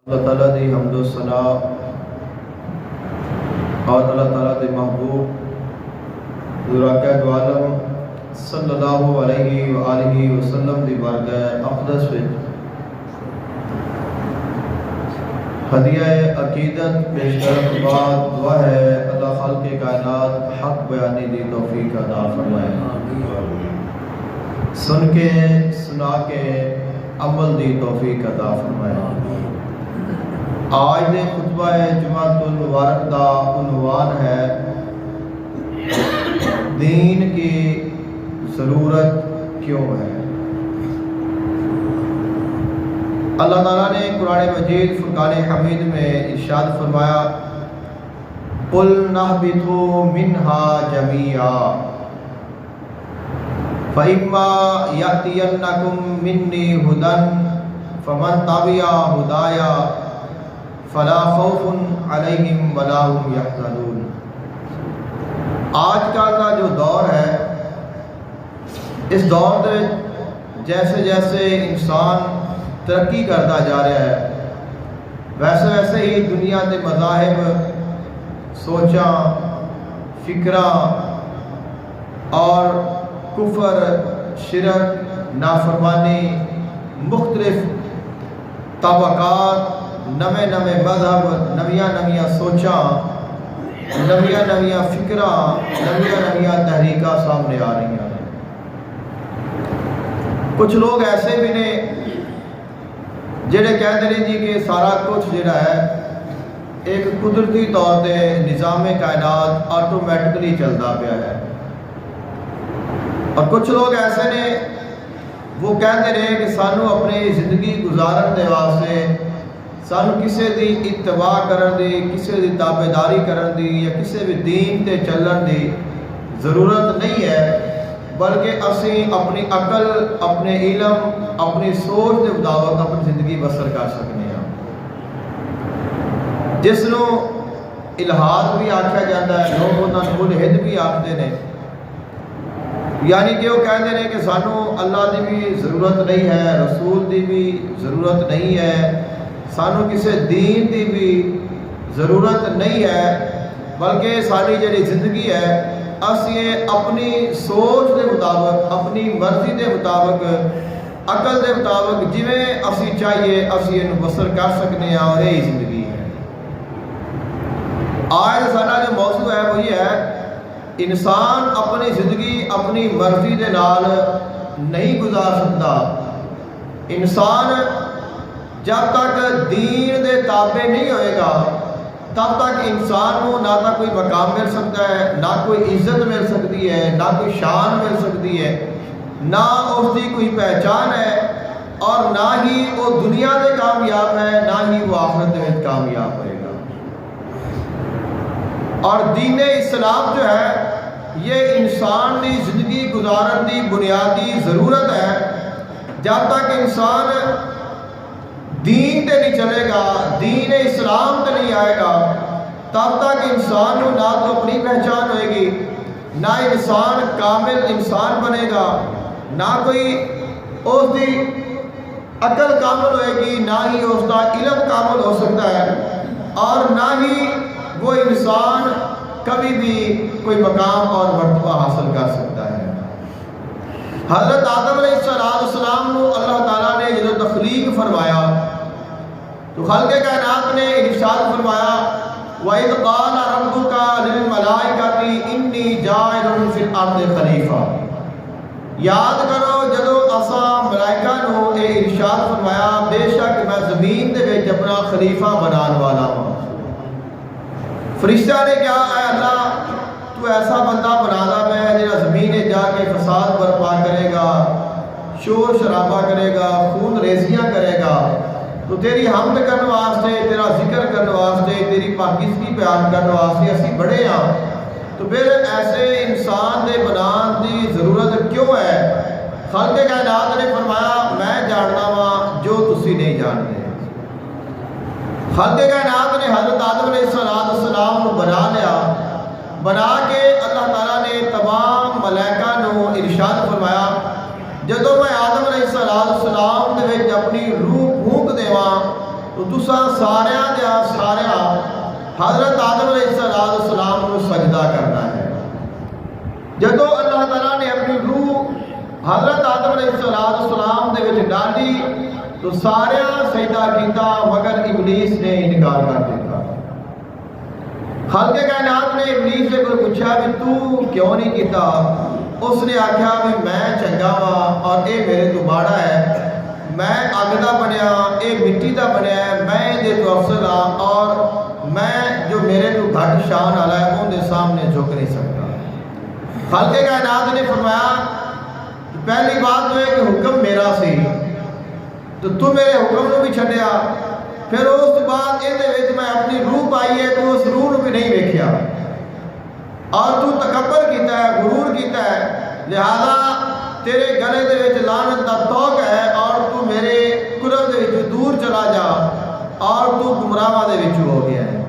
اللہ تعالیٰ دی حمد و ثنا اور اللہ تعالیٰ دے محبوب ذراکہ دو عالم صلی اللہ علیہ وآلہ وسلم دی بارگاہ اقدس وچ ہدیہ عقیدت پیش کرنے کے بعد دعا ہے اللہ خالق کائنات حق بیانی دی توفیق عطا فرمائے، سن کے سنا کے عمل دی توفیق عطا فرمائے۔ آج دے خطبہ جمعۃ المبارک دا عنوان ہے دین کی ضرورت کیوں ہے۔ اللہ تعالیٰ نے قرآن مجید فرقان حمید میں ارشاد فرمایا قُلْ نَهْبِطُوا مِنْهَا جَمِيعًا فَإِمَّا يَأْتِيَنَّكُم مِّنِّي هُدًى فَمَن تَبِعَ هُدَايَ فلا خوف علیہم ولا هم یحزنون۔ آج کل کا جو دور ہے، اس دور میں جیسے جیسے انسان ترقی کرتا جا رہا ہے، ویسے ویسے ہی دنیا کے مذاہب، سوچاں، فکراں اور کفر، شرک، نافرمانی، مختلف طبقات، نویں نویں مذہب، نویاں نویاں سوچاں، نویاں نویاں فکراں، نویاں نویاں تحریکاں سامنے آ رہی ہیں۔ کچھ لوگ ایسے بھی نے جڑے کہتے ہیں جی کہ سارا کچھ جڑا ہے ایک قدرتی طور پہ نظام کائنات آٹومیٹکلی چلتا پیا ہے، اور کچھ لوگ ایسے نے وہ کہتے ہیں کہ سانو اپنی زندگی گزارن دے واسطے سانو کسی دی اتباع کرن دی، کسی دی تابعداری کرن دی یا کسی بھی دین تے چلن دی ضرورت نہیں ہے، بلکہ اسی اپنی عقل، اپنے علم، اپنی سوچ دے مطابق اپنی زندگی بسر کر سکتے ہیں، جس نو الہاد بھی آکھیا جاتا ہے، لوگ انہاں نوں ملحد بھی آکھتے ہیں، یعنی کہ وہ کہتے ہیں کہ سانو اللہ دی بھی ضرورت نہیں ہے، رسول دی بھی ضرورت نہیں ہے، سانو کسی دین دی بھی ضرورت نہیں ہے، بلکہ ساری جڑی زندگی ہے اسی اپنی سوچ دے مطابق، اپنی مرضی دے مطابق، عقل دے مطابق جویں اسی چاہیے اسی انہوں بسر کر سکتے ہیں، اور یہی زندگی ہے۔ آج سارا جو موضوع ہے وہ یہ ہے انسان اپنی زندگی اپنی مرضی دے نال نہیں گزار سکتا۔ انسان جب تک دین دے تابع نہیں ہوئے گا تب تک انسان کو نہ تو کوئی مقام مل سکتا ہے، نہ کوئی عزت مل سکتی ہے، نہ کوئی شان مل سکتی ہے، نہ اس کی کوئی پہچان ہے، اور نہ ہی وہ دنیا میں کامیاب ہے، نہ ہی وہ آخرت میں کامیاب ہوئے گا۔ اور دین اسلام جو ہے یہ انسان کی زندگی گزارن کی بنیادی ضرورت ہے۔ جب تک انسان دین تے نہیں چلے گا، دین اسلام تے نہیں آئے گا، تب تک انسان کو نہ تو اپنی پہچان ہوئے گی، نہ انسان کامل انسان بنے گا، نہ کوئی اس کی عقل کامل ہوئے گی، نہ ہی اس کا علم کامل ہو سکتا ہے، اور نہ ہی وہ انسان کبھی بھی کوئی مقام اور مرتبہ حاصل کر سکتا ہے۔ حضرت آدم علیہ السلام کو اللہ تعالیٰ نے جب تخلیق فرمایا تو خلق کائنات نے ارشاد فرمایا وَإِذْ قَالَ رَبُّكَ لِلْمَلَائِكَةِ إِنِّي جَاعِلٌ فِي الْأَرْضِ خَلِیفَۃً۔ یاد کرو جدو اساں ملائکہ نو اے ارشاد فرمایا بے شک میں زمین دے وچ اپنا خلیفہ بنان والا ہوں۔ فرشتہ نے کہا اے اللہ تو ایسا بندہ بنانا میں جڑا زمین جا کے فساد برپا کرے گا، شور شرابہ کرے گا، خون ریزیاں کرے گا، تو تیری حمد کرنے واسطے، تیرا ذکر کرنے واسطے، تیری پاکیزگی بیان کرنے واسطے اسی بڑے ہاں، تو پھر ایسے انسان دے بنان دی ضرورت کیوں ہے؟ خالق کائنات نے فرمایا میں جاننا وا جو تسی نہیں جانتے۔ خالق کائنات نے حضرت آدم علیہ السلام کو بنا لیا، بنا کے اللہ تعالیٰ نے تمام ملائکہ نو ارشاد فرمایا جدو میں آدم علیہ السلام دے وچ اپنی روح پھونک دیواں تو تساں ساریاں دیا ساریا حضرت آدم علیہ السلام کو سجدہ کرنا ہے۔ جدو اللہ تعالیٰ نے اپنی روح حضرت آدم علیہ السلام دے وچ ڈالی تو سارا سجدہ کیتا مگر ابلیس نے انکار کر دیتا۔ خالق کائنات نے ابلیس سے کوئی پوچھا کہ تو کیوں نہیں کیتا؟ اس نے آکھیا کہ میں چنگا ہاں اور اے میرے تو ماڑا ہے، میں اگ دا بنیا اے مٹی دا بنیا ہے، میں دے تو افضل ہاں اور میں جو میرے تو گھٹ شان والا ہے ان دے سامنے جھک نہیں سکتا۔ خالق کائنات نے فرمایا پہلی بات تو ہے کہ حکم میرا سی تو میرے حکم کو بھی چھڈیا، پھر اس بعد یہ میں اپنی روح پائی ہے تو اس روح بھی نہیں ویکھیا اور تو تکبر کیتا ہے، غرور کیتا ہے، لہذا تیرے گلے دے وچ لعنت دا توق ہے اور تو میرے قرب دے وچ دور چلا جا اور تو گمراہاں دے وچ ہو گیا ہے۔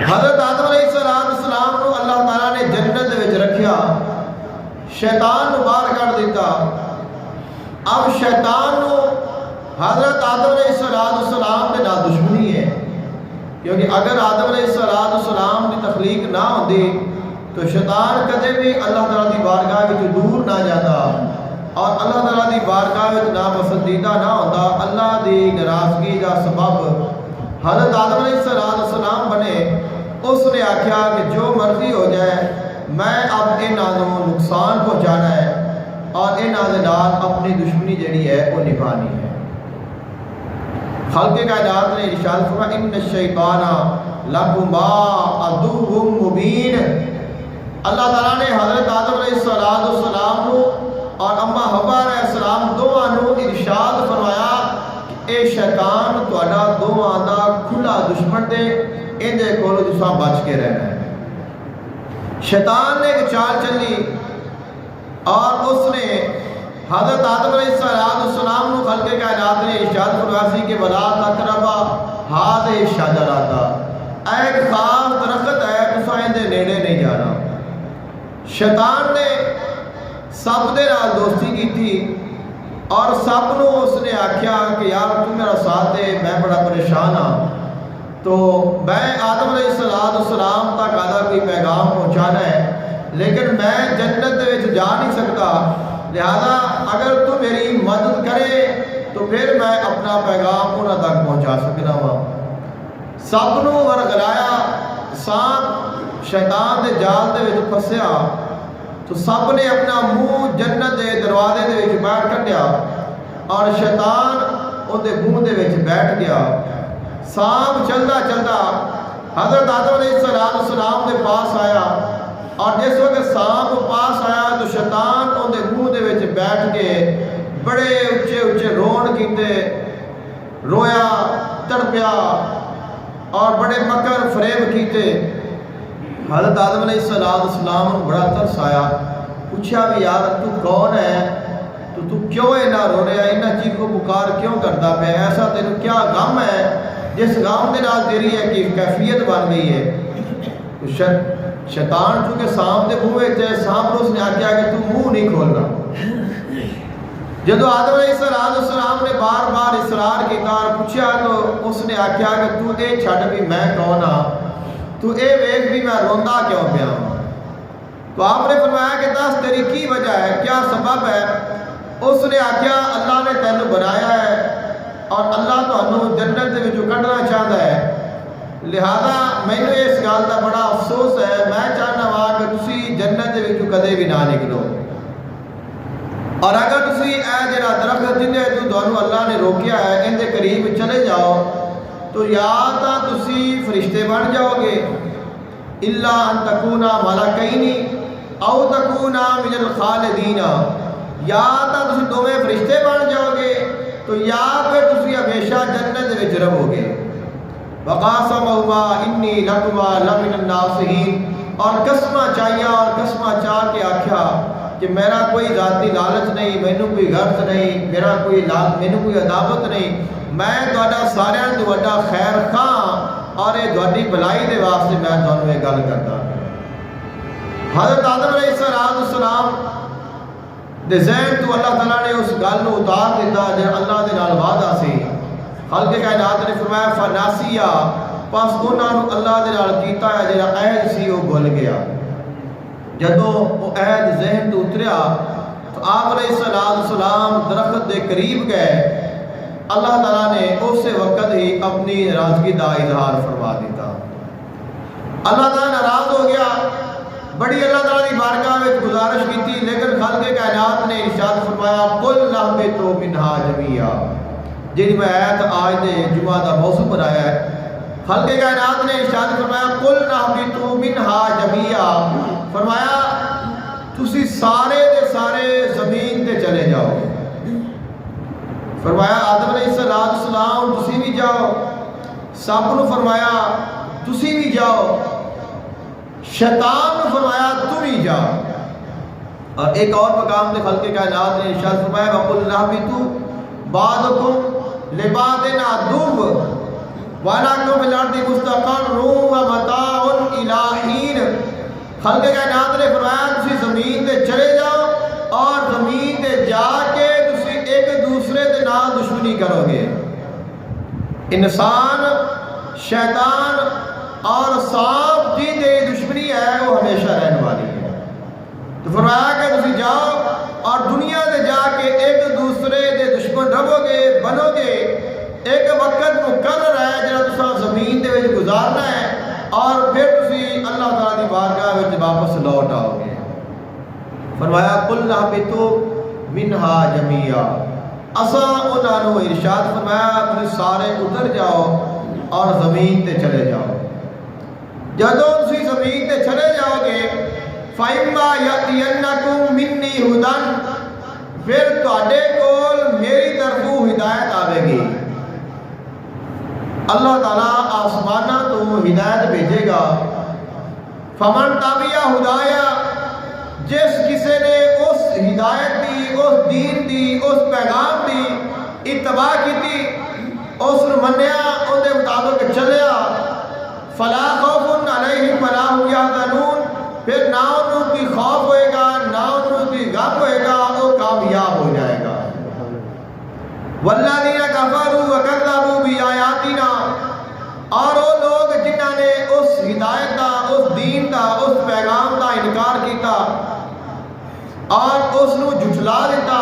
حضرت آدم علیہ السلام کو اللہ تعالیٰ نے جنت دے وچ رکھیا، شیطان نو باہر کر دیتا۔ اب شیطان نو حضرت آدم علیہ السلام کے نال دشمنی ہے، کیونکہ اگر آدم علیہ السلام کی تخلیق نہ ہوتی تو شیطان کدے بھی اللہ تعالیٰ کی بارگاہ میں دور نہ جاتا اور اللہ تعالیٰ کی بارگاہ میں ناپسندیدہ نہ ہوتا۔ اللہ کی ناراضگی کا سبب حضرت آدم علیہ السلام بنے۔ اس نے آکھیا کہ جو مرضی ہو جائے میں اب انہوں نقصان پہنچانا ہے اور انہوں اپنی دشمنی جڑی ہے وہ نبھانی ہے۔ خالق کائنات نے ارشاد فرمایا ان الشیطان لکما عدو مبین۔ اللہ تعالیٰ نے حضرت آدم علیہ السلام اور اما حوا علیہ السلام دونوں ارشاد فرمایا اے شیطان تہاڈا دوواں دا کھلا دشمن دے اندے کولوں تساں بچ کے رہنا ہے۔ شیطان نے ایک چال چلی اور اس نے حضرت آدم علیہ السلام کو خلق کائنات نے ارشاد فرمایا سی کہ ولا تقربا ہذہ الشجرۃ، ایک خاص درخت ہے تساں اندے نیڑے نہیں جانا۔ شیطان نے سب دے نال دوستی کی تھی اور سب نو اس نے آکھیا کہ یار تو میرا ساتھ دے، میں بڑا پریشان ہاں، تو میں آدم علیہ السلام تک آدھا کوئی پیغام پہنچانا ہے لیکن میں جنت دے وچ جا نہیں سکتا، لہذا اگر تو میری مدد کرے تو پھر میں اپنا پیغام انہاں تک پہنچا سکنا ہوں۔ سب نو ورگلایا، سانپ شیطان دے جال دے وچ پھسیا تو سب نے اپنا منہ جنت دے دروازے دے وچ باہر کڈیا اور شیطان ان دے منہ دے وچ بیٹھ گیا۔ سانپ چلدا چلدا حضرت آدم علیہ السلام دے پاس آیا اور جس وقت سانپ پاس آیا تو شیطان ان دے منہ دے وچ بیٹھ کے بڑے اچھے اچھے رون کیتے، رویا، تڑپیا اور بڑے مکر فریب کیتے۔ حضرت آدم علیہ السلام کو بڑا ترس آیا، پوچھا بھی یار تو کون ہے، تو کیوں اینا رو رہا ہے، اینا چیخو پکار کیوں کرتا پہ، ایسا تیرے کیا غم ہے جس غم دے نال تیری ہے کہ کیفیت بن گئی ہے۔ شیطان چونکہ سانپ دے منہ وچ ہے، سانپ اس نے آکھیا کہ تو منہ نہیں کھولنا۔ جدو آدم علیہ السلام نے بار بار اصرار کیتا اور پوچھا تو اس نے آکھیا کہ تو اے چھڈ بھی میں کون ہاں، تو اے ویکھ بھی میں روندا کیوں پیا ہوں۔ تو آپ نے فرمایا کہ دس تیری کی وجہ ہے، کیا سبب ہے؟ اس نے آکھیا اللہ نے تینوں بنایا ہے اور اللہ تانوں جنت دے وچوں کڈنا چاہتا ہے، لہذا مینوں اس گل دا بڑا افسوس ہے، میں چاہنا وا کہ تسی جنت دے وچوں کدے بھی نہ نکلو، اور اگر تسی اے جڑا درخت جنہیں تو تانوں اللہ نے روکیا ہے ان دے قریب چلے جاؤ تو یا تا تسی فرشتے بن جاؤ گے، الا ان تکونا ملکین او تکونا من الخالدین، یا تا تسی دوویں فرشتے بن جاؤ گے تو یا پھر تسی ہمیشہ جنت وچ رہو گے۔ وقاسمہما انی لکما لمن الناصحین، اور قسمہ چاہیا اور قسمہ چاہ کے آکھیا کہ میرا کوئی ذاتی لالچ نہیں، مینوں کوئی غرض نہیں، مینوں کوئی عداوت نہیں، میں تہاڈا ساریاں تو وڈا خیر خواہ اور یہ تہاڈی بھلائی دے واسطے میں تانوں یہ گل کردا۔ حضرت آدم علیہ السلام دے ذہن تو اللہ تعالیٰ نے اس گل نو اتار دیتا جو اللہ دے نال وعدہ سی خالق کائنات نے فرمایا فناسیا پس انہاں نو اللہ دے نال کیتا ہے جڑا عہد سی وہ بھول گیا. جدوں وہ عہد ذہن تو اتریا تو آپ علیہ السلام درخت دے قریب گئے. اللہ تعالیٰ نے اس وقت ہی اپنی ناراضگی کا اظہار فرما دیتا. اللہ تعالیٰ ناراض ہو گیا. بڑی اللہ تعالیٰ کی بارگاہ میں گزارش کی تھی لیکن خالق کائنات نے ارشاد فرمایا قل اہبطوا منہا جمیعا. جن میں آیت آج نے جمعہ کا موضوع بنایا ہے. خالق کائنات نے ارشاد فرمایا قل اہبطوا منہا جمیعا. فرمایا تسی سارے دے سارے زمین تے چلے جاؤ. فرمایا آدم علیہ السلام تسی بھی جاؤ. سب نے فرمایا تسی بھی جاؤ. شیطان نے فرمایا تم ہی جاؤ. اور ایک اور مقام پہ خالق کائنات نے ارشاد فرمایا وَقُلْ اهْبِطُوا بَعْضُكُمْ لِبَعْضٍ عَدُوٌّ وَلَكُمْ فِي الْأَرْضِ مُسْتَقَرٌّ وَمَتَاعٌ إِلَىٰ حِينٍ. خالق کائنات نے فرمایا تسی زمین تے چلے جاؤ اور زمین تے جا کے تسی ایک دوسرے دے نال دشمنی کرو گے. انسان شیطان اور سانپ جی دے دشمنی ہے وہ ہمیشہ رہنے والی ہے. تو فرمایا کہ تسی جاؤ اور دنیا دے جا کے ایک دوسرے دے دشمن رہو گے بنو گے. ایک وقت مقرر ہے جہاں تساں زمین دے وچ گزارنا ہے اور پھر تسی اللہ تعالیٰ دی بارگاہ وچ واپس لوٹ آؤ گے. فرمایا قل اہبطوا منہا جمیعا. اساں انہاں نو ارشاد فرمایا تسی سارے اتر جاؤ اور زمین تے چلے جاؤ. جدوں تسی زمین تے چلے جاؤ گے فَإِمَّا يَأْتِيَنَّكُم مِّنِّي هُدًى پھر تواڈے کول میری طرفوں ہدایت آوے گی. اللہ تعالیٰ آسماناں تو ہدایت بھیجے گا. فَمَن تَبِعَ هُدَايَا جس کسی نے اس ہدایت دی اس دین دی اس پیغام دی اتباع کی اس نے منیا ان کے مطابق چلیا فَلَا خَوْفٌ عَلَيْهِمْ وَلَا هُمْ يَحْزَنُونَ پھر نہ انہوں کی خوف ہوئے گا نہ انہوں کی غم ہوئے گا وہ کامیاب ہو جائے گا. وَالَّذِينَ كَفَرُوا وَكَذَّبُوا بِآيَاتِنَا اور وہ لوگ جنہوں نے اس ہدایت کا اس دین کا اس پیغام کا انکار کیتا اور اس نو جھٹلا دیتا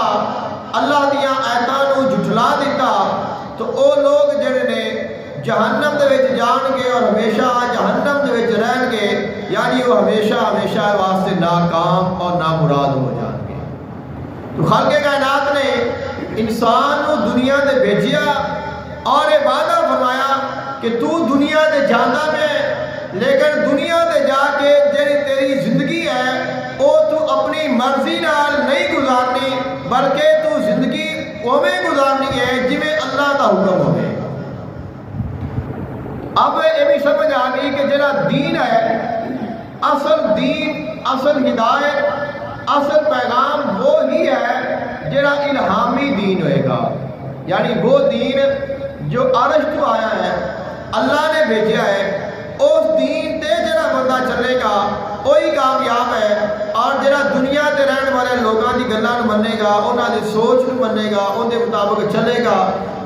اللہ دیاں آیتاں نو جھٹلا دیتا تو وہ لوگ جڑے نے جہنم دے وچ جان گے اور ہمیشہ جہنم دے وچ رہن گے. یعنی وہ ہمیشہ ہمیشہ واسطے ناکام اور نامراد ہو جان گے. تو خالق کائنات نے انسان کو دنیا دے بھیجیا اور یہ وعدہ فرمایا کہ تو دنیا دے جانا میں لیکن دنیا دے جا کے جیڑی تیری زندگی ہے وہ تو اپنی مرضی نال نہیں گزارنی بلکہ تو زندگی اویں گزارنی ہے جویں اللہ کا حکم ہوئے. اب یہ بھی سمجھ آ گئی کہ جڑا دین ہے اصل دین اصل ہدایت اصل پیغام وہ ہی ہے جڑا الہامی دین ہوئے گا. یعنی وہ دین جو عرش تو آیا ہے اللہ نے بھیجا ہے اس دین تے جڑا بندہ چلے گا وہی کامیاب ہے. اور جڑا دنیا تے رہن والے لوگوں کی گلاں نوں منے گا انہاں دی سوچ نوں منے گا ان دے مطابق چلے گا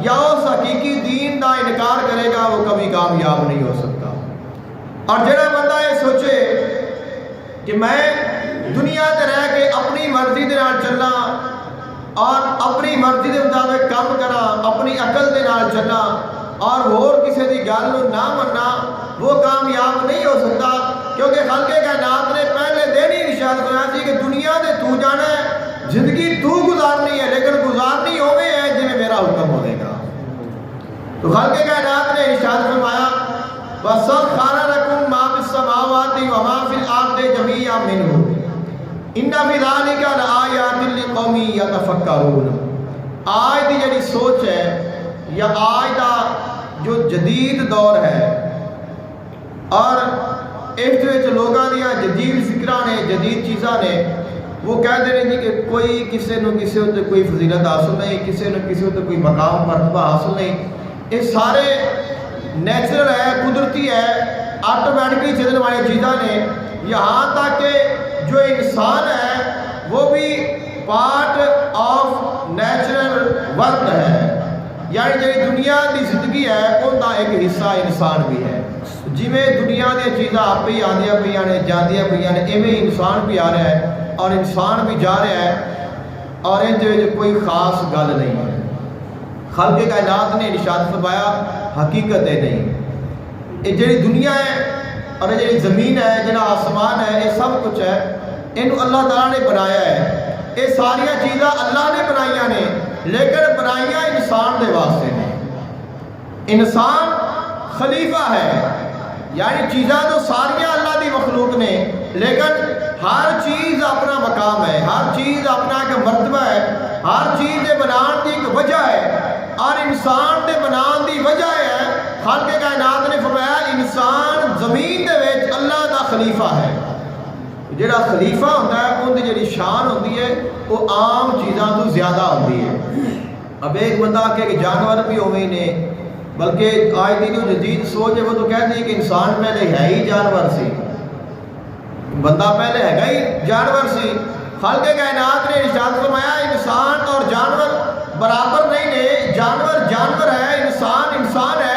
یا اس حقیقی دین کا انکار کرے گا وہ کبھی کامیاب نہیں ہو سکتا. اور جڑا بندہ یہ سوچے کہ میں دنیا تے رہ کے اپنی مرضی دے نال چلنا اور اپنی مرضی دے مطابق کام کرا اپنی عقل دے نال چلنا اور اور کسی دی گل نو نہ مننا وہ کامیاب نہیں ہو سکتا. کیونکہ خالق کائنات نے پہلے دن ہی ارشاد فرمایا سی کہ دنیا دے تو جانا ہے زندگی تو گزارنی ہے لیکن گزارنی ہوے ہے جویں میرا حکم ہوے گا. تو خالق کائنات نے ارشاد فرمایا وَسَخَّرَ لَكُم مَّا فِي السَّمَاوَاتِ وَمَا فِي الْأَرْضِ جَمِيعًا مِّنْهُ إِنَّ فِي ذَلِكَ لَآيَاتٍ لِّقَوْمٍ يَتَفَكَّرُونَ. آج کی جڑی سوچ ہے یا آج کا جو جدید دور ہے اور اس لوگوں دیا جدید فکراں نے جدید چیزاں نے وہ کہتے ہیں کہ کوئی کسی نو کسی ہوتے کوئی فضیلت حاصل نہیں کسی نو کسی ہوتے کوئی مقام مرتبہ حاصل نہیں. یہ سارے نیچرل ہے قدرتی ہے آٹومیٹکلی چلنے والی چیزاں نے. یہاں تک کہ جو انسان ہے وہ بھی پارٹ آف نیچرل ورک ہے. یعنی جی دنیا کی زندگی ہے ان کا ایک حصہ انسان بھی ہے. جویں دنیا دیا چیزاں آپ ہی آدیا پہ نے جاندیا پہ نے ایویں انسان بھی آ رہا ہے اور انسان بھی جا رہا ہے اور ان کوئی خاص گل نہیں ہے. خالق کائنات نے ارشاد فرمایا حقیقت ہے نہیں. یہ جڑی دنیا ہے اور یہ جڑی زمین ہے جڑا آسمان ہے یہ سب کچھ ہے یہ اللہ تعالیٰ نے بنایا ہے. یہ ساریا چیزاں اللہ نے بنایا نے لیکن بنایا انسان دے واسطے نے. انسان خلیفہ ہے یعنی چیزاں تو ساریا اللہ دی مخلوق نے لیکن ہر چیز اپنا مقام ہے, ہر چیز اپنا ایک مرتبہ ہے, ہر چیز دے بنان دی ایک وجہ ہے اور انسان دے بنان دی وجہ ہے. خالق کائنات نے فرمایا انسان زمین دے وچ اللہ دا خلیفہ ہے. جڑا خلیفہ ہوتا ہے ان کی جڑی شان ہوتی ہے وہ عام چیزاں تو زیادہ ہوتی ہے. اب ایک بندہ کہ جانور بھی ہوئے نے بلکہ آج کی جو جدید سوچ ہے وہ تو کہتے ہیں کہ انسان پہلے ہے ہی جانور سی, بندہ پہلے ہے ہی جانور سی. خالق کائنات نے ارشاد فرمایا انسان اور جانور برابر نہیں نے. جانور جانور ہے, انسان انسان ہے.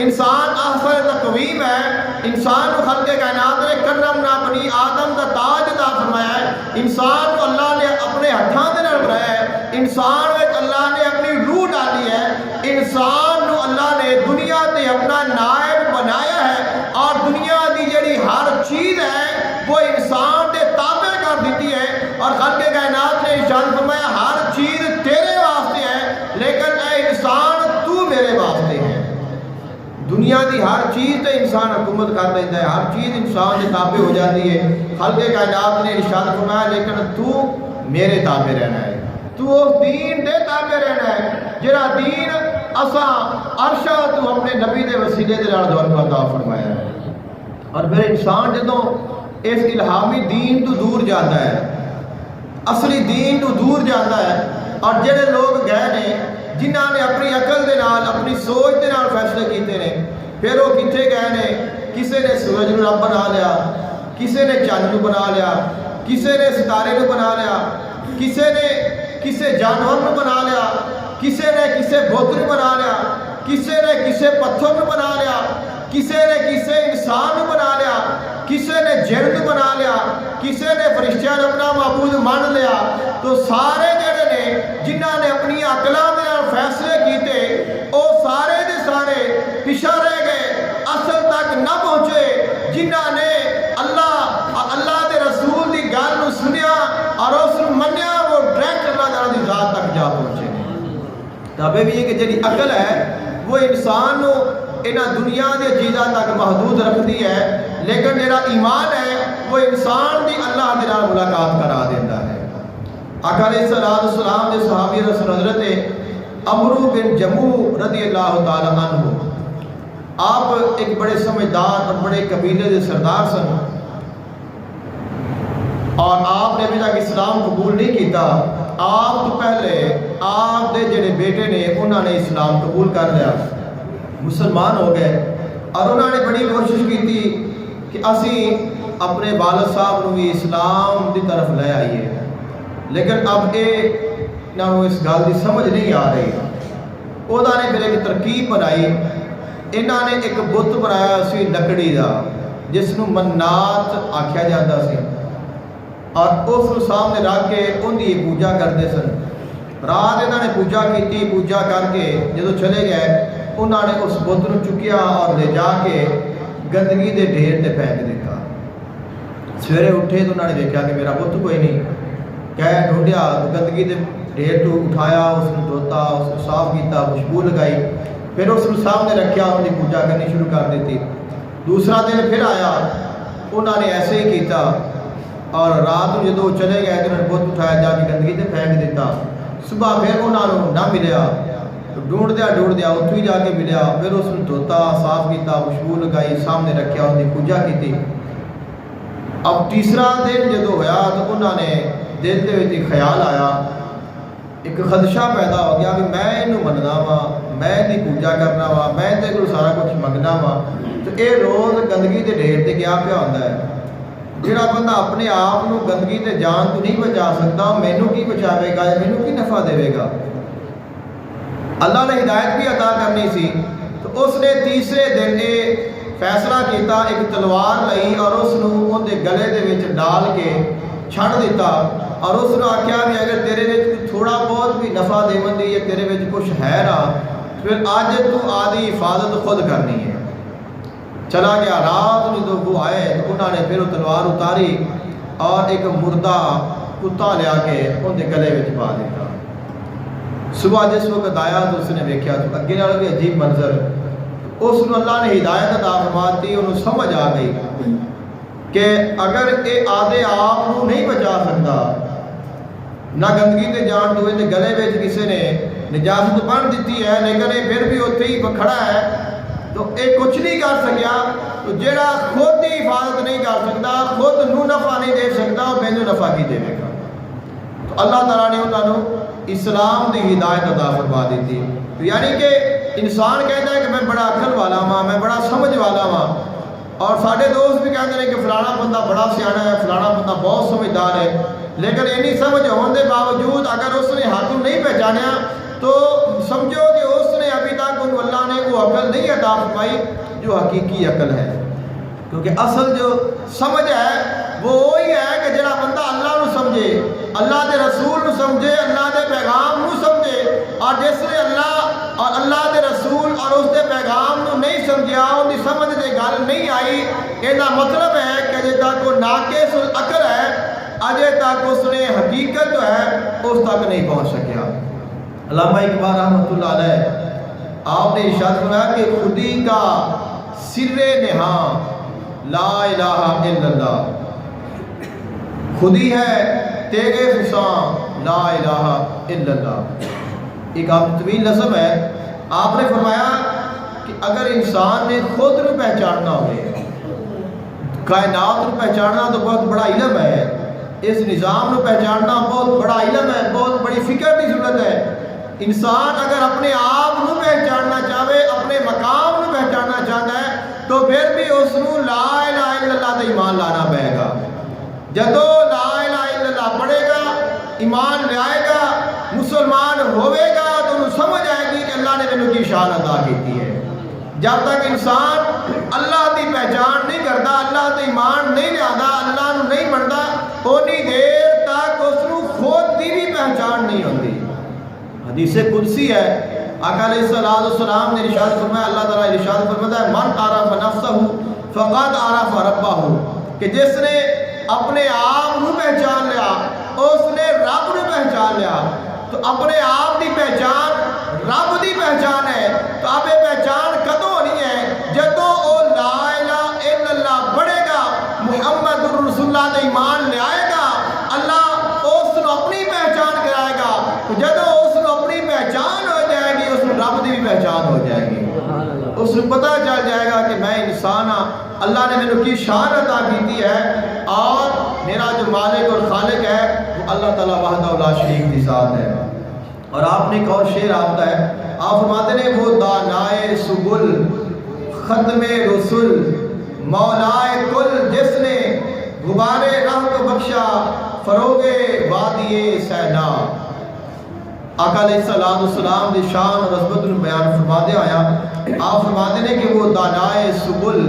انسان احسن تقویم ہے. انسان کو خالق کائنات نے کرمنا بنی آدم کا تاج عطا فرمایا ہے. انسان کو اللہ نے اپنے ہاتھوں دے نال بنایا ہے. انسان وچ اللہ نے اپنی روح ڈالی ہے. انسان کو اللہ نے دنیا تے اپنا نائب بنایا ہے اور دنیا دی جڑی ہر چیز ہے وہ انسان دے تابع کر دیتی ہے. اور خالق کائنات نے ارشاد فرمایا ہر چیز تیرے واسطے ہے لیکن اے انسان تو میرے واسطے ہے. دنیا دی ہر چیز تے انسان حکومت کر لیتا ہے, ہر چیز انسان کے تابع ہو جاتی ہے. خالق کائنات نے ارشاد فرمایا لیکن تو میرے تابع رہنا ہے, تو اس دین دے تابع رہنا ہے جڑا دین اساں عرشا تو اپنے نبی دے وسیلے دے نال دور عطا فرمایا ہے. اور پھر انسان جدوں اس الہامی دین تو دور جاتا ہے, اصلی دین تو دور جاتا ہے اور جڑے لوگ گئے نے جنہاں نے اپنی عقل دے نال اپنی سوچ دے نال فیصلے کیتے نے پھر وہ کتنے گئے نے. کسے نے سورج نو رب بنا لیا, کسے نے چاند نو بنا لیا, کسے نے ستارے نو بنا لیا, کسے نے کسے جانور نو بنا لیا, کسے نے کسے بت نو بنا لیا, کسے نے کسے پتھر نو بنا لیا, کسے نے کسے انسان نو بنا لیا, کسے نے جن نو بنا لیا, کسے نے فرشتیاں نو اپنا معبود مان لیا. تو سارے جڑے نے جنہاں نے اپنی عقلاں دے نال فیصلے کیتے او سارے دے سارے پیچھے رہ گئے, اصل تک نہ پہنچے. جنہاں نے اللہ دے رسول دی گل نو سنیا اور اس نو منیا وہ ڈائریکٹ اللہ تعالی دی ذات تک جا پہنچے. تب بھی یہ کہ جڑی عقل ہے وہ انسان نو انہاں دنیا دے چیزاں تک محدود رکھتی ہے لیکن جڑا ایمان ہے وہ انسان دی اللہ دے نال ملاقات کرا دیتا ہے. آقا علیہ السلام دے صحابی رسول حضرت عمرو بن جموح رضی اللہ تعالی عنہ آپ ایک بڑے سمجھدار اور بڑے قبیلے دے سردار سن اور آپ نے ابھی تک اسلام قبول نہیں کیتا. آپ تو پہلے آپ دے جڑے بیٹے نے انہوں نے اسلام قبول کر لیا, مسلمان ہو گئے اور انہوں نے بڑی کوشش کی تھی کہ اسی اپنے والد صاحب کو بھی اسلام کی طرف لے آئیے لیکن اب نہ اس گل کی سمجھ نہیں آ رہی. وہ نے پھر ایک ترکیب بنائی, انہوں نے ایک بت بنایا سی لکڑی کا جس کو منات آکھیا جاتا سی اور اس کو سامنے رکھ کے ان کی پوجا کرتے سن. رات انہوں نے پوجا کی, پوجا کر کے جدو چلے گئے انہوں نے اس بت کو چکیا اور لے جا کے گندگی کے ڈھیر سے پھینک دیتا. سویرے اٹھے تو انہوں نے دیکھا کہ میرا بت کوئی نہیں, کہہ ڈھونڈیا گندگی کے ڈھیر تو اٹھایا, اس کو دھوتا, اس کو صاف کیتا, خوشبو لگائی, پھر اس کو سامنے رکھیا, ان کی پوجا کرنی شروع کر دیتی. دوسرا دن پھر آیا, انہوں نے ایسے ہی کیتا اور رات کو جدو چلے گئے تو انہوں نے بت اٹھایا جا کے گندگی سے پھینک دیتا. صبح پھر انہوں نے نہ ملیا, ڈھونڈدیا اتوں ہی جا کے ملیا, پھر اس کو دھوتا, صاف کیتا, خوشبو لگائی, سامنے رکھیا, ان کی پوجا کی. اب تیسرا دن جدو ہویا تو انہوں نے دل کے خیال آیا, ایک خدشہ پیدا ہو گیا کہ میں یہ مننا وا, میں یہ پوجا کرنا وا, میں یہ کو سارا کچھ منگنا وا. تو یہ روز گندگی کے ڈھیر سے گیا پیا ہوتا ہے. جڑا بندہ اپنے آپ کو گندگی تے جان تو نہیں بچا سکتا, مینوں کی بچاوے گا, مینوں کی نفع دے گا. اللہ نے ہدایت بھی عطا کرنی سی تو اس نے تیسرے دن یہ فیصلہ کیتا ایک تلوار لئی اور اس نو ان دے گلے دے وچ ڈال کے چھڑ دیتا اور اس نے آخیا بھی اگر تیرے وچ تھوڑا بہت بھی نفع دیون دی یا تیرے وچ کچھ ہے نا پھر آج تو آدھی حفاظت خود کرنی ہے۔ چلا گیا، رات میں تو وہ آئے تو انہوں نے پھر وہ تلوار اتاری اور ایک مردہ کتا لیا کے ان کے گلے میں پا دیتا۔ صبح جس وقت آیا تو اس نے دیکھا تو اگے نال بھی عجیب منظر، اس کو اللہ نے ہدایت عطا فرما دی، انہوں سمجھ آ گئی کہ اگر یہ آدھے آپ کو نہیں بچا سکتا، نہ گندگی تے جان دو تے گلے میں کسی نے نجاست بن دیتی ہے لیکن یہ پھر بھی اتنے ہی کھڑا ہے تو یہ کچھ نہیں کر سکیا، تو جڑا خود ہی حفاظت نہیں کر سکتا، خود نو نفع نہیں دے سکتا، وہ مینوں نفع کی دے گا۔ تو اللہ تعالیٰ نے انہوں نے اسلام دی ہدایت عطا فرما دیتی، تو یعنی کہ انسان کہتا ہے کہ میں بڑا عقل والا ہاں، میں بڑا سمجھ والا ہاں، اور سارے دوست بھی کہتے ہیں کہ فلانا بندہ بڑا سیانا ہے، فلانا بندہ بہت سمجھدار ہے، لیکن اینی سمجھ ہونے کے باوجود اگر اس نے حق نہیں پہچانیا تو سمجھو کہ اس نے ابھی تک ان اللہ نے وہ عقل نہیں عطا فرمائی جو حقیقی عقل ہے، کیونکہ اصل جو سمجھ ہے وہ وہی ہے کہ جڑا بندہ اللہ نو سمجھے، اللہ دے رسول نو سمجھے، اللہ دے پیغام نو سمجھے، اور جس نے اللہ اور اللہ دے رسول اور اس دے پیغام نو نہیں سمجھیا، ان کی سمجھ دے گل نہیں آئی، یہ مطلب ہے کہ اجے تک وہ ناقص العقل ہے، اجے تک اس نے حقیقت جو ہے اس تک نہیں پہنچ سکیا۔ علامہ اقبال رحمۃ اللہ علیہ آپ نے ارشاد فرمایا کہ خودی کا سر نہاں لا الہ الا اللہ، خودی ہے تیغے فساں لا الہ الا اللہ۔ ایک آپ طویل نظم ہے، آپ نے فرمایا کہ اگر انسان نے خود کو پہچاننا ہوئے، کائنات کو پہچاننا تو بہت بڑا علم ہے، اس نظام کو پہچاننا بہت بڑا علم ہے، بہت بڑی فکر کی ضرورت ہے۔ انسان اگر اپنے آپ کو پہچاننا چاہے، اپنے مقام کو پہچاننا چاہتا ہے تو پھر بھی اس کو لا الہ الا اللہ کا ایمان لانا پڑے گا۔ جدو لا الہ الا اللہ پڑھے گا، ایمان لے آئے گا، مسلمان ہوئے گا تو انہوں سمجھ آئے گی کہ اللہ نے میرے کی شان عطا کی ہے۔ جب تک انسان اللہ کی پہچان نہیں کرتا، اللہ کا ایمان نہیں لیا، اللہ نو نہیں منتا، اونی دیر تک اس کو خود کی بھی پہچان نہیں ہوتی۔ حدیث قدسی ہے، آقا علیہ السلام نے ارشاد فرمایا، اللہ تعالیٰ ارشاد فرماتا ہے من عرف نفسہ فقد عرف ربہ، کہ جس نے اپنے آپ کو پہچان لیا اس نے رب کو پہچان لیا۔ تو اپنے آپ کی پہچان رب کی پہچان ہے، تو اب یہ پہچان کدوں ہونی ہے؟ جدو وہ لا الہ الا اللہ پڑھے گا، محمد رسول اللہ کا ایمان لے آئے گا، اللہ اس کو اپنی پہچان کرائے گا، تو جدو اس کو اپنی پہچان ہو جائے گی اس کو رب کی بھی پہچان ہو جائے گی، اس کو پتہ چل جائے گا کہ میں انسان ہاں، اللہ نے میرے کی شان عطا کی ہے، اور میرا جو مالک اور خالق ہے وہ اللہ تعالیٰ وحدہ لا شریک کی ذات ہے۔ اور آپ نے ایک اور شعر آتا ہے، آپ فرماتے ہیں وہ دانائے سبل ختم رسول مولائے کل، جس نے غبار راہ کو بخشا فروغ وادی سینا۔ آقا علیہ السلام دی شان اور عظمت کو بیان فرماتے آیا، آپ فرماتے ہیں کہ وہ دانائے سبل،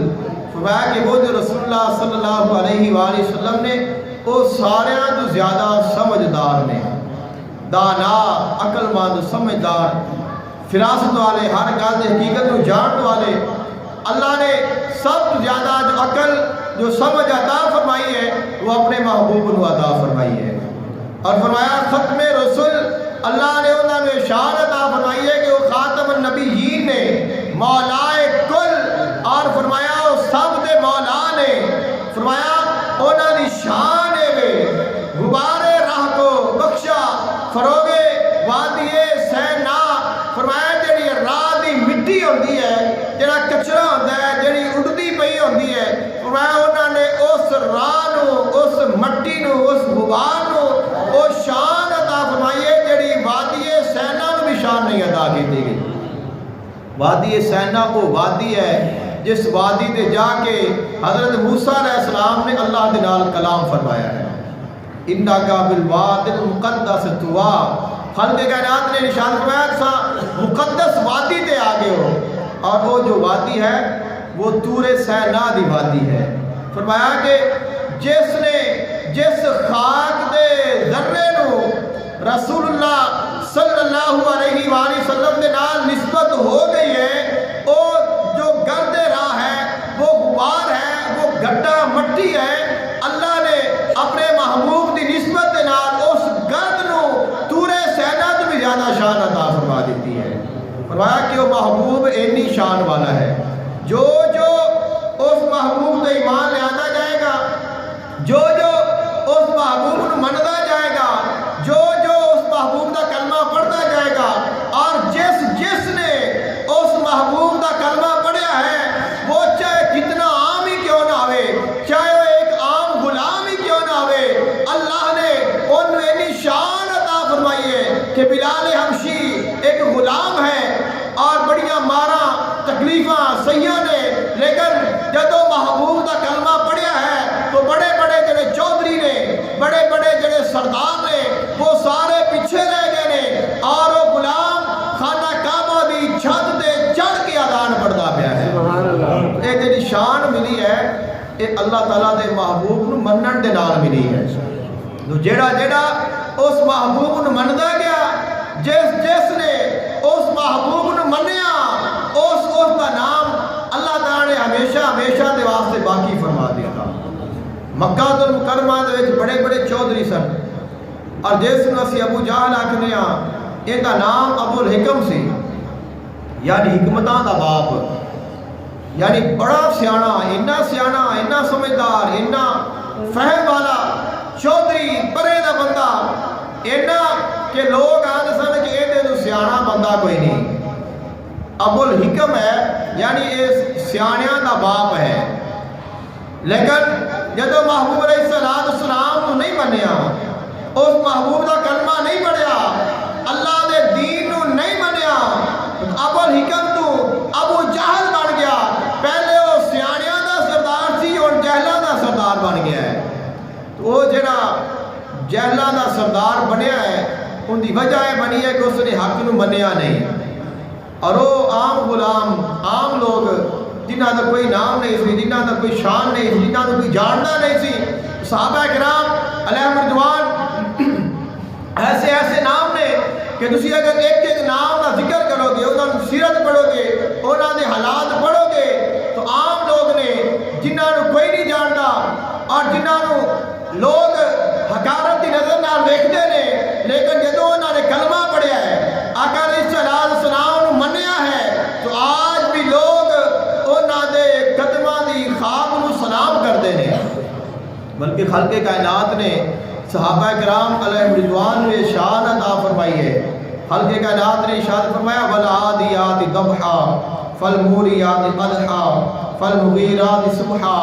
فرمایا کہ وہ جو رسول اللہ صلی اللہ علیہ وآلہ وسلم نے وہ سارے تو زیادہ سمجھدار نے، دانا، عقل مند، سمجھدار، فراست والے، ہر گل کی حقیقت کو جان والے، اللہ نے سب تو زیادہ جو عقل جو سمجھ عطا فرمائی ہے وہ اپنے محبوب کو عطا فرمائی ہے۔ اور فرمایا ختم رسول، اللہ نے انہوں نے شان عطا فرمائی ہے کہ وہ خاتم النبیین نے، مولائے کل، اور فرمایا وہ سب دے مولا نے، فرمایا انہوں نے شان ہے غبار راہ کو بخشا فروغ وادی سینا، فرمایا جڑی راہ دی مٹی ہوندی ہے، جڑا کچرا ہوتا ہے، جڑی اڑتی پئی ہوندی ہے، فرمایا انہوں نے اس راہ نو، اس مٹی نو، اس غبار نو وہ شان عطا فرمائی ہے جڑی وادی سینا نو بھی شان نہیں عطا کی گئی۔ وادی سینا وہ وادی ہے جس وادی تے جا کے حضرت موسیٰ علیہ السلام نے اللہ دے نال کلام فرمایا ہے، انکا بالواد المقدس طویٰ خالق کائنات نے نشان فرمایا مقدس وادی تے آ گئے ہو، اور وہ جو وادی ہے وہ طور سینا دی وادی ہے۔ فرمایا کہ جس خاک دے ذرے نو رسول اللہ صلی اللہ علیہ وآلہ وسلم دے نال نسبت ہو گئی ہے، وہ جو گرد راہ ہے، وہ غبار ہے، وہ گڈھا مٹی ہے، اللہ نے اپنے محبوب دی نسبت دے نال اس گرد نو طور سینا تو بھی زیادہ شان عطا فرما دیتی ہے۔ فرمایا کہ وہ محبوب اینی شان والا ہے، جو اس محبوب تے ایمان لے آتا جائے گا، جو اس محبوب کو مندا جائے گا، جو اس محبوب کا کلمہ پڑھتا جائے گا، اور جس نے اس محبوب کا کلمہ پڑھا ہے وہ چاہے کتنا عام ہی کیوں نہ ہوئے، چاہے وہ ایک عام غلام ہی کیوں نہ ہوئے، اللہ نے ان میں نشان عطا فرمائی ہے کہ بلال حبشی ایک غلام ہے اور بڑیاں مارا تکلیفاں سیاں نے، لیکن جدو محبوب کا کلمہ پڑھیا ہے تو بڑے بڑے جڑے چودھری نے، بڑے بڑے جڑے سردار نے، وہ سارے پیچھے رہ گئے نے، اور وہ غلام خانہ کعبہ دی چھت تے چڑھ کے اذان پڑھتا پیا ہے۔ یہ جڑی شان ملی ہے یہ اللہ تعالیٰ دے محبوب نو منن دے نال ملی ہے۔ تو جڑا اس محبوب نو مندا گیا، جس نے اس محبوب نو منیا، اس کا نام اللہ تعالیٰ نے ہمیشہ دے واسطے باقی فرما دیا تھا۔ مکہ المکرمہ دے وچ بڑے بڑے چودھری سن، اور جس نو اسی ابو جہل آکھنے ہاں، ان کا نام ابو الحکم سی، یعنی حکمتاں دا باپ، یعنی بڑا سیانا، اینا سمجھدار، اینا فہم والا چودھری پرے دا بندہ، اینا کہ لوگ آتے سن کہ یہ تو سیانا بندہ کوئی نہیں۔ ابو الحکم ہے، یعنی یہ سیانیاں دا باپ ہے، لیکن جدو محبوب علیہ السلام تو نہیں منیا، اس محبوب دا کلمہ نہیں پڑھیا، اللہ دے دین نو نہیں منیا، ابو الحکم تو ابو جہل بن گیا۔ پہلے وہ سیانیاں دا سردار سی اور جہلاں دا سردار بن گیا ہے۔ تو وہ جڑا جہلاں دا سردار بنیا ہے، ان دی وجہ یہ بنی ہے کہ اس نے حق نو منیا نہیں، اور وہ عام غلام، عام لوگ جنہ کا کوئی نام نہیں سی، جنہ کا کوئی شان نہیں سی، جنہ کا کوئی جاننا نہیں سی، صحابہ کرام علیہم رضوان ایسے نام نے کہ تسی اگر ایک نام کا ذکر کرو گے، انہوں نے سیرت پڑھو گے، انہوں نے حالات پڑھو گے، تو عام لوگ نے جنہ کو کوئی نہیں جانتا اور جنہ کو لوگ حقارت کی نظر نال ویکھتے ہیں، لیکن جدو انہوں نے کلمہ پڑھیا ہے، آقا علیہ السلام منیا ہے، تو آج بھی لوگ انہوں دے قدمہ دی خواب نو سلام کرتے ہیں۔ بلکہ خالق کائنات نے صحابہ کرام علیہ رضوان نے شان عطا فرمائی ہے۔ خالق کائنات نے ارشاد فرمایا والعادیات ضبحا فالموریات قدحا فالمغیرات صبحا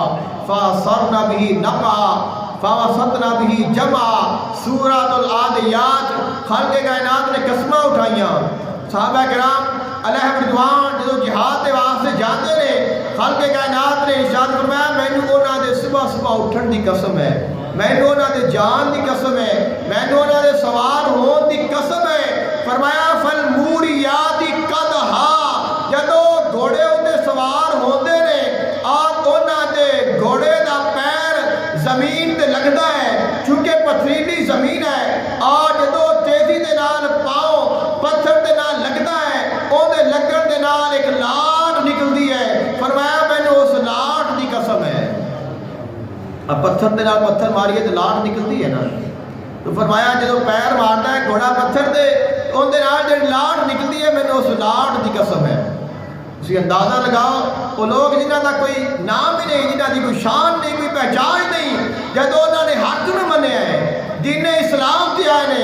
فاثرن به نقعا فوسطن به جمعا۔ سورۃ العادیات خالق کائنات نے قسمیں اٹھائیاں۔ صحابہ کرام علیہ رضوان جو جہاد کے واسطے جاتے نے، خالق کائنات نے ارشاد فرمایا مینوں انہاں دے صبح اٹھن دی قسم ہے، مینوں انہاں دے جان دی قسم ہے، مینوں انہاں دے سوار ہون دی قسم ہے۔ فرمایا فالموریات قدحا، جدو گھوڑے اتے سوار ہوندے نے اور انہاں دے گھوڑے دا پیر زمین تے لگدا ہے، چونکہ پتھریلی زمین ہے، اور جدو تیزی دے نال پاؤں پتھر دے نال لگدا ہے، او دے لگن دے نال ایک لاٹ نکلدی ہے۔ فرمایا مینوں اس لاٹ دی قسم ہے۔ اب پتھر دے نال پتھر ماریے تو لاٹ نکلدی ہے نا، تو فرمایا جدو پیر مارتا ہے گھوڑا پتھر دے، ان دے نال جڑی لاٹ نکلدی ہے، مینوں اس لاٹ دی قسم ہے۔ اسی اندازہ لگاؤ وہ لوگ جنہ کا کوئی نام ہی نہیں، جنہ کی کوئی شان نہیں، کوئی پہچان نہیں، جدو انہوں نے حق نو منیا ہے، دین اسلام تے آئے نے،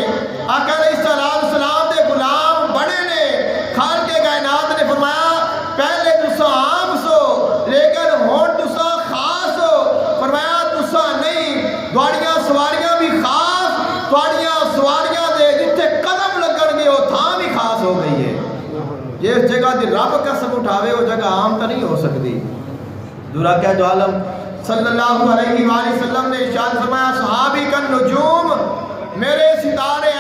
آقا علیہ السلام دے غلام بنے نے، خالق کائنات نے فرمایا پہلے تسا عام سو لیکن ہون تسا خاص ہو۔ فرمایا تسا نہیں، تواڈیاں سواریاں بھی خاص، تواڈیاں سواریاں دے جتھے قدم لگن گے وہ تھاں بھی خاص ہو گئی ہے۔ جس جگہ دی رب قسم اٹھاوے وہ جگہ عام تو نہیں ہو سکتی۔ دورہ کیا جو عالم صلی اللہ علیہ وسلم نے ارشاد فرمایا صحابی کا نجوم، میرے ستارے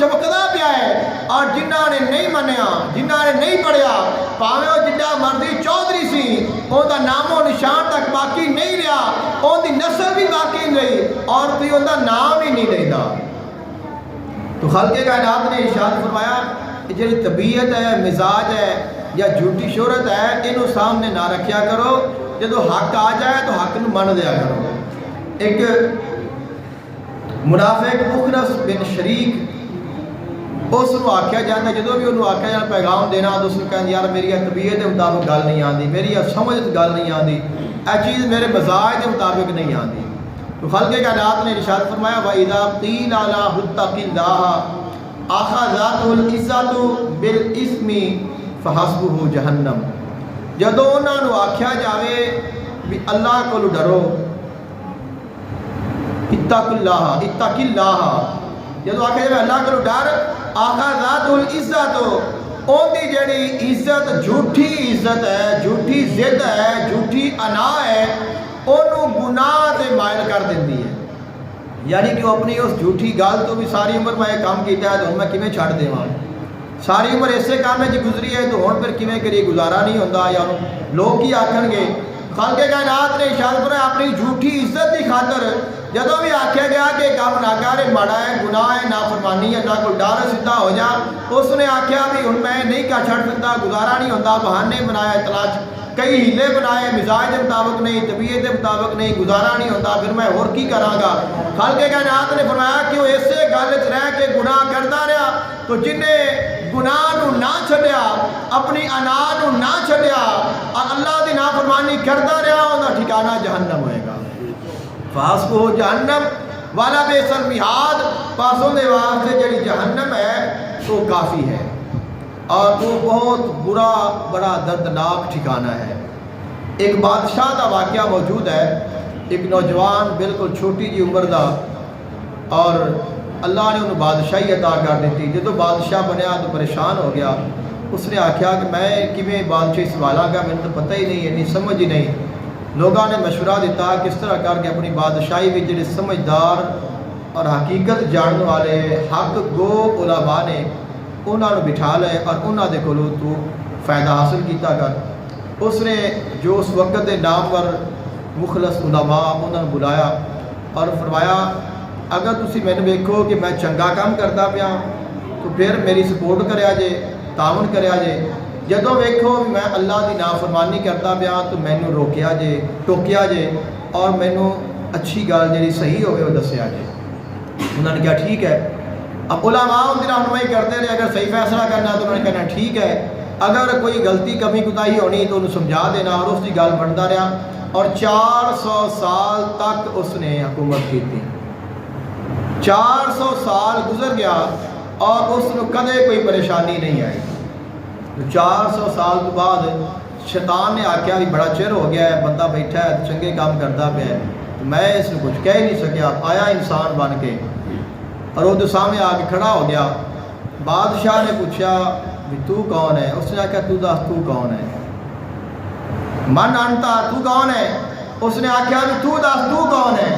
چمکدا پیا ہے، اور جنہاں نے نہیں منیا، جنہاں نے نہیں پڑھیا، پاویں وہ جڈا مرضی چودھری سی، ان دا نام و نشان تک باقی نہیں رہا، ان دی نسل بھی باقی نہیں رہی، اور کوئی ان دا نام ہی نہیں لینا۔ تو خالق کائنات نے ارشاد فرمایا کہ جی طبیعت ہے، مزاج ہے یا جھوٹی شہرت ہے، انہوں سامنے نہ رکھیا کرو، جدو حق آ جائے تو حق نو من دیا کرو۔ ایک منافق مخنس بن شریک، اس کو آکھیا جاتا، جدو بھی انہوں آکھیا جاتا پیغام دینا، تو اس نے کہا یار میری طبیعت کے مطابق گل نہیں آتی، میری سمجھ گل نہیں آتی، اے چیز میرے مزاج کے مطابق نہیں آتی۔ تو خالق کائنات نے ارشاد فرمایا وَإِذَا قِيلَ لَهُ اتَّقِ اللَّهَ أَخَذَتْهُ الْعِزَّةُ بِالْإِثْمِ فَحَسْبُهُ جَهَنَّمُ، جدو انہوں نے آکھیا جاوے بھی اللہ کو ڈرو، اتق اللہ، جدو آکھیا جاوے اللہ کو ڈر، أَخَذَتْهُ الْعِزَّةُ، ان دی جڑی عزت جھوٹی عزت ہے، جھوٹی ضد ہے، جھوٹی انا ہے، انہوں گناہ دے مائل کر دیندی ہے۔ یعنی کہ وہ اپنی اس جھوٹی گل تو بھی ساری عمر میں کام کیتا ہے تو میں کیویں چھڑ دیواں، ساری عمر ایسے کام میں گزری ہے تو ہن پھر کیویں کری، گزارا نہیں ہوندا، یا لوگ کی آکھن گے۔ خالق کائنات نے ارشاد فرمایا اپنی جھوٹی عزت کی خاطر جدوں بھی آکھیا گیا کہ کام نہ کر، ماڑا ہے، گناہ ہے، نافرمانی ہے، اللہ کو ڈر، سیدھا ہو جا، اس نے آکھیا بھی ہن میں نہیں کر چھڑ سکتا، گزارا نہیں ہوندا، بہانے بنائے، تلاش کئی ہیلے بنائے، مزاج کے مطابق نہیں، طبیعت کے مطابق نہیں، گزارا نہیں ہوتا، پھر میں اور کی کراں گا۔ خالق کائنات نے فرمایا کہ وہ ایسے گل وچ رہ کے گناہ کرتا رہا، تو جن نے گناہ نو نہ چھڈیا، اپنی انا نو نہ چھڈیا، اللہ دی نافرمانی کرتا رہا، ان کا ٹھکانہ جہنم ہوئے گا۔ فحسبہ جہنم والا بئس المہاد، پاسوں دے واسطے جڑی جہنم ہے وہ کافی ہے، اور وہ بہت برا بڑا دردناک ٹھکانہ ہے۔ ایک بادشاہ کا واقعہ موجود ہے، ایک نوجوان بالکل چھوٹی جی عمر دا، اور اللہ نے انہوں بادشاہی عطا کر دیتی۔ جدو بادشاہ بنیا تو پریشان ہو گیا، اس نے آکھیا کہ میں کیویں بادشاہی سنبھالاں گا، میں تو پتہ ہی نہیں، اتنی سمجھ ہی نہیں۔ لوگوں نے مشورہ دیتا کس طرح کر کے اپنی بادشاہی بھی جڑے سمجھدار اور حقیقت جاننے والے حق گو علماء نے انہوں نے بٹھا لے اور انہوں دے کولوں تو فائدہ حاصل کیتا کر۔ اس نے جو اس وقت دے نامور مخلص علماء انہوں نے بلایا اور فرمایا اگر تسی میں نے ویکھو کہ میں چنگا کام کرتا پیا تو پھر میری سپورٹ کریا جے، تعاون کریا جے، جدوں ویکھو میں اللہ دی نافرمانی کرتا پیا تو مینوں روکیا جے، ٹوکیا جے، اور مینوں اچھی گل جڑی صحیح ہوئے وہ دسیا جے۔ انہوں نے کہا ٹھیک ہے۔ اب علماء ان کی رہنمائی کرتے رہے، اگر صحیح فیصلہ کرنا تو انہوں نے کہنا ٹھیک ہے، اگر کوئی غلطی کمی کوتاہی ہونی تو انہوں سمجھا دینا، اور اس کی گل بنتا رہا، اور 400 سال تک اس نے حکومت کی تھی۔ 400 سال گزر گیا اور اس نے کدے کوئی پریشانی نہیں آئی۔ 400 سال تو بعد شیطان نے آکھیا بھی بڑا چر ہو گیا ہے، بندہ بیٹھا ہے چنگے کام کرتا پیا ہے، تو میں اس نے کچھ کہہ نہیں سکیا، آیا انسان بن کے اور وہ سامنے آ کے کھڑا ہو گیا۔ بادشاہ نے پوچھا بھی تو کون ہے؟ اس نے آکھیا تو دس تو کون ہے؟ من انتا، تو کون ہے؟ اس نے آکھیا بھی تو دس تو کون ہے؟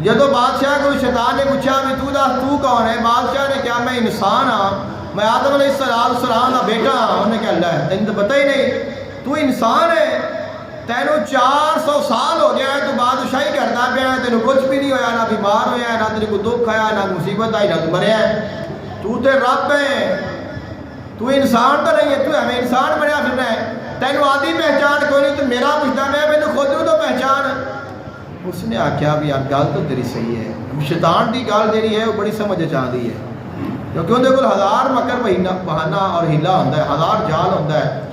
جدو بادشاہ کو شیطان نے پوچھا بھی تو دس تو کون ہے، بادشاہ نے کہا میں انسان ہاں، میں آدم علیہ السلام کا بیٹا ہاں۔ انہوں نے کہا اللہ تین تو پتہ ہی نہیں، تو انسان ہے، تینوں 400 سال ہو گیا ہے تو بادشاہی کرتا پیا ہے، تینوں کچھ بھی نہیں ہویا، نہ بیمار ہویا ہے، نہ تیرے کو دکھ آیا، نہ مصیبت آئی، نہ تو مریا ہے، تو تے رب ہے، تو انسان تو نہیں ہے، تو ہمیں انسان بنیا پھرنا ہے، تینوں آدھی پہچان کوئی نہیں، تو میرا پوچھتا میں خود تو پہچان۔ اس نے آکھیا بھی یار گل تو تیری صحیح ہے، شیطان دی گل جیڑی ہے وہ بڑی سمجھ چاہتی ہے، کیونکہ اندر کول 1000 مکر بہانہ اور ہیلا ہوتا ہے، 1000 جال ہوتا ہے۔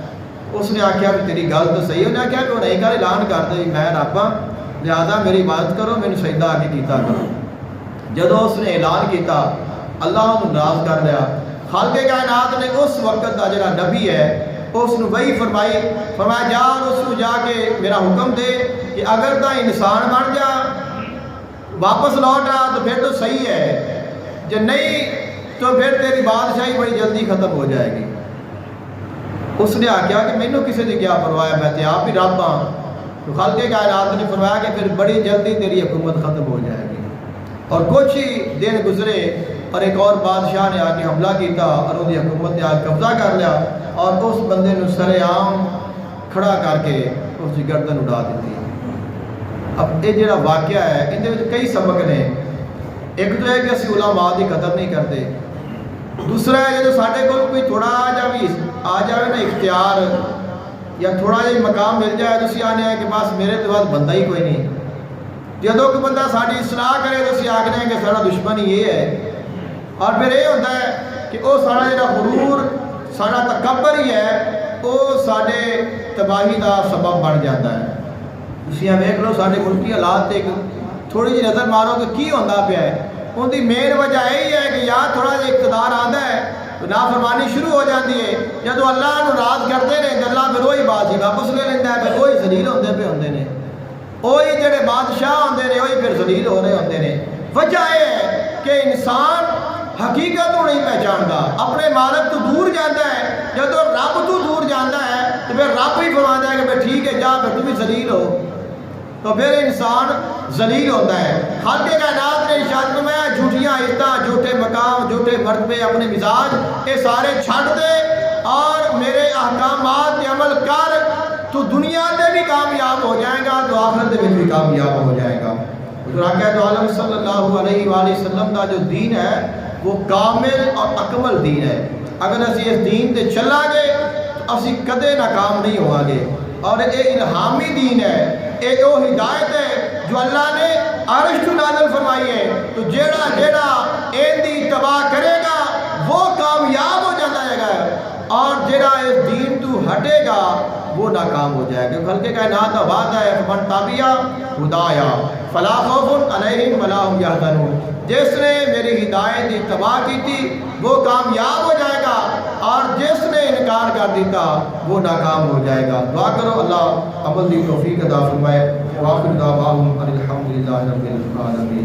اس نے آکھیا بھی تیری گل تو صحیح ہے، انہیں آکھیا کہ وہ نہیں کر اعلان کر دے میں رب ہاں، لہٰذا میری عبادت کرو، میں سجدہ آ کے کیتا کرو۔ جدو اس نے اعلان کیتا اللہ کو ناراض کر لیا۔ خالق کائنات نے اس وقت کا جڑا نبی ہے اس نے وہی فرمایا جا اس کو جا کے میرا حکم دے کہ اگر تا انسان بن جا واپس لوٹ آ تو پھر تو صحیح ہے، جو نہیں تو پھر تیری بادشاہی بڑی جلدی ختم ہو جائے گی۔ اس نے آکھیا کہ مینوں کسی نے کیا پرواہ ہے، میں تے آپ ہی رب ہاں۔ تو خالق کائنات نے فرمایا کہ پھر بڑی جلدی تیری حکومت ختم ہو جائے گی۔ اور کچھ ہی دن گزرے اور ایک اور بادشاہ نے آ کے حملہ کیتا اور ان کی حکومت نے آ کے قبضہ کر لیا اور اس بندے نے سر عام کھڑا کر کے اس کی گردن اڑا دیتی. اب یہ جڑا واقعہ ہے اندر کئی سبق نے. ایک تو ہے کہ اسی علماء کی قدر نہیں کرتے. دوسرا ہے جب سارے کو کوئی تھوڑا جا بھی آ جائے نا اختیار یا تھوڑا جا مقام مل جائے تو اسی آنے ہیں کہ بس میرے تو بعد بندہ ہی کوئی نہیں. جدو کوئی بندہ ساری اصلاح کرے تو اسی آخنے ہیں کہ سارا دشمن ہی یہ ہے. اور پھر یہ ہوتا ہے کہ وہ سارا جا غرور سارا تکبر ہی ہے وہ سارے تباہی کا سبب بن جاتا ہے. تھی ویک لو سارے ملکی حالات ایک تھوڑی جی نظر مارو کہ کی ہوتا پیا ہے. ان کی مین وجہ یہی ہے کہ یا تھوڑا جا اقتدار آتا ہے تو نافرمانی شروع ہو جاتی ہے. جب اللہ ناراض کرتے ہیں تو اللہ پھر وہی بات ہی واپس لے لینا ہے. پھر وہی ذلیل ہوتے پہ ہوتے ہیں. وہی جڑے بادشاہ ہوتے ہیں وہی پھر ذلیل ہو رہے ہوتے ہیں. وجہ یہ ہے کہ انسان حقیقت کو نہیں پہچانتا, اپنے مالک تو دور جاتا ہے. جب رب تو دور جاتا ہے تو پھر رب ہی فرماتا ہے کہ بھائی ٹھیک ہے جا پھر تم بھی ذلیل ہو. تو پھر انسان ذلیل ہوتا ہے. خالق کائنات نے ارشاد فرمایا جھوٹیاں عزتیں, جھوٹے مقام, جھوٹے مرتبے, اپنے مزاج یہ سارے چھڈ دے اور میرے احکامات پہ عمل کر تو دنیا میں بھی کامیاب ہو جائے گا تو آخرت میں بھی کامیاب ہو جائے گا. حضور آقا عالم صلی اللہ علیہ وآلہ وسلم کا جو دین ہے وہ کامل اور اکمل دین ہے. اگر اسی اس دین تے چلا گے تو اسی کدے ناکام نہیں ہوا گے. اور یہ الہامی دین ہے, یہ وہ ہدایت ہے جو اللہ نے عرش تو نازل فرمائی ہے. تو جیڑا جیڑا این دی اتباع کرے گا وہ کامیاب ہو جاتا ہے گا اور جیڑا اس دین تو ہٹے گا وہ ناکام ہو جائے گا. خلق کائنات کا وعدہ ہے فمن تابعہ ہدایا فلا خوف علیہم ولا هم یحزنون. جس نے میری ہدایت کی اتباع کی تھی وہ کامیاب ہو جائے گا اور جس نے انکار کر دیتا وہ ناکام ہو جائے گا. دعا کرو اللہ عمل کی توفیق عطا فرمائے. واخر دعواہم ان الحمد للہ رب العالمین.